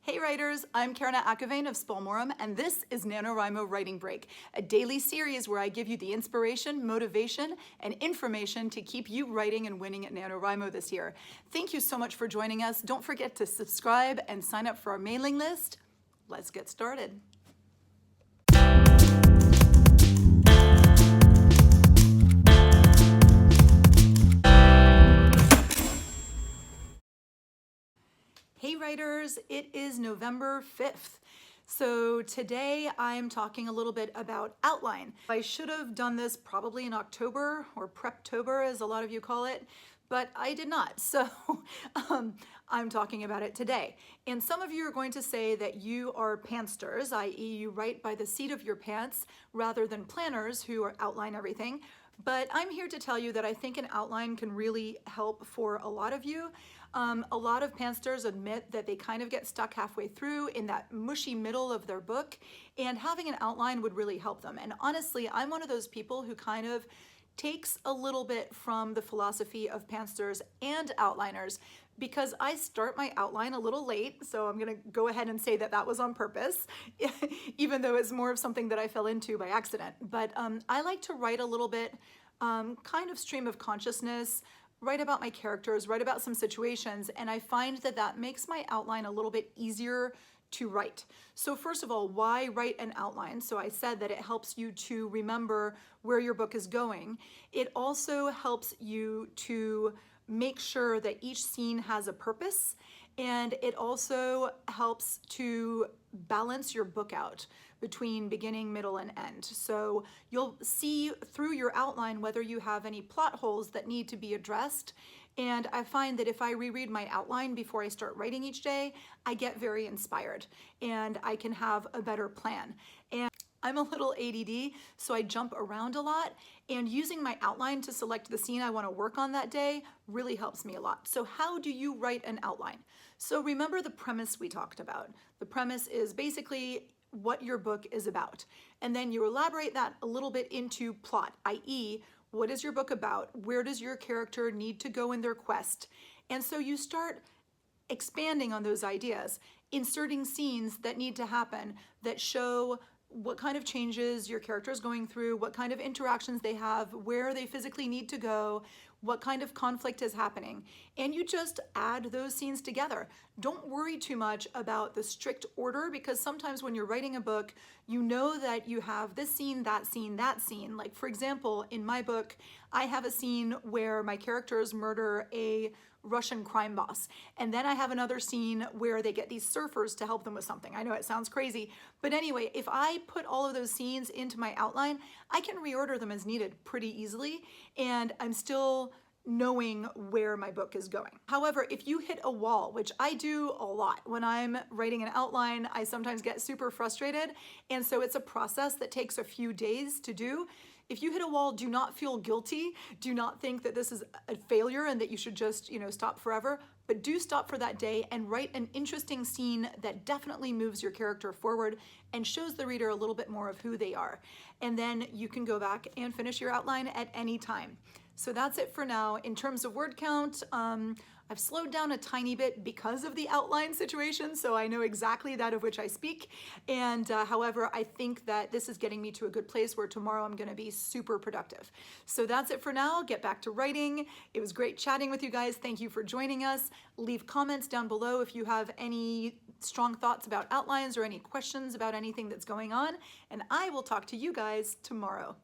Hey writers, I'm Karena Akhavein of Spalmorum, and this is NaNoWriMo Writing Break, a daily series where I give you the inspiration, motivation, and information to keep you writing and winning at NaNoWriMo this year. Thank you so much for joining us. Don't forget to subscribe and sign up for our mailing list. Let's get started. Hey writers, it is November 5th. So today I'm talking a little bit about outline. I should have done this probably in October, or Preptober as a lot of you call it, but I did not. So I'm talking about it today. And some of you are going to say that you are pansters, i.e. you write by the seat of your pants rather than planners who outline everything. But I'm here to tell you that I think an outline can really help for a lot of you. A lot of pansters admit that they kind of get stuck halfway through in that mushy middle of their book, and having an outline would really help them. And honestly, I'm one of those people who kind of takes a little bit from the philosophy of pansters and outliners, because I start my outline a little late, so I'm gonna go ahead and say that that was on purpose, even though it's more of something that I fell into by accident. But I like to write a little bit kind of stream of consciousness, write about my characters, write about some situations, and I find that that makes my outline a little bit easier to write. So first of all, why write an outline? So I said that it helps you to remember where your book is going. It also helps you to make sure that each scene has a purpose, and it also helps to balance your book out between beginning, middle, and end. So you'll see through your outline whether you have any plot holes that need to be addressed. And I find that if I reread my outline before I start writing each day, I get very inspired and I can have a better plan. And I'm a little ADD, so I jump around a lot, and using my outline to select the scene I want to work on that day really helps me a lot. So how do you write an outline? So remember the premise we talked about. The premise is basically what your book is about. And then you elaborate that a little bit into plot, i.e., what is your book about? Where does your character need to go in their quest? And so you start expanding on those ideas, inserting scenes that need to happen that show what kind of changes your character is going through, what kind of interactions they have, where they physically need to go, what kind of conflict is happening. And you just add those scenes together. Don't worry too much about the strict order, because sometimes when you're writing a book, you know that you have this scene, that scene, that scene. Like for example, in my book, I have a scene where my characters murder a Russian crime boss. And then I have another scene where they get these surfers to help them with something. I know it sounds crazy, but anyway, if I put all of those scenes into my outline, I can reorder them as needed pretty easily, and I'm still knowing where my book is going. However, if you hit a wall, which I do a lot when I'm writing an outline, I sometimes get super frustrated, and so it's a process that takes a few days to do. If you hit a wall, do not feel guilty. Do not think that this is a failure and that you should just, stop forever, but do stop for that day and write an interesting scene that definitely moves your character forward and shows the reader a little bit more of who they are. And then you can go back and finish your outline at any time. So that's it for now. In terms of word count, I've slowed down a tiny bit because of the outline situation, so I know exactly that of which I speak. And however, I think that this is getting me to a good place where tomorrow I'm gonna be super productive. So that's it for now. Get back to writing. It was great chatting with you guys. Thank you for joining us. Leave comments down below if you have any strong thoughts about outlines or any questions about anything that's going on, and I will talk to you guys tomorrow.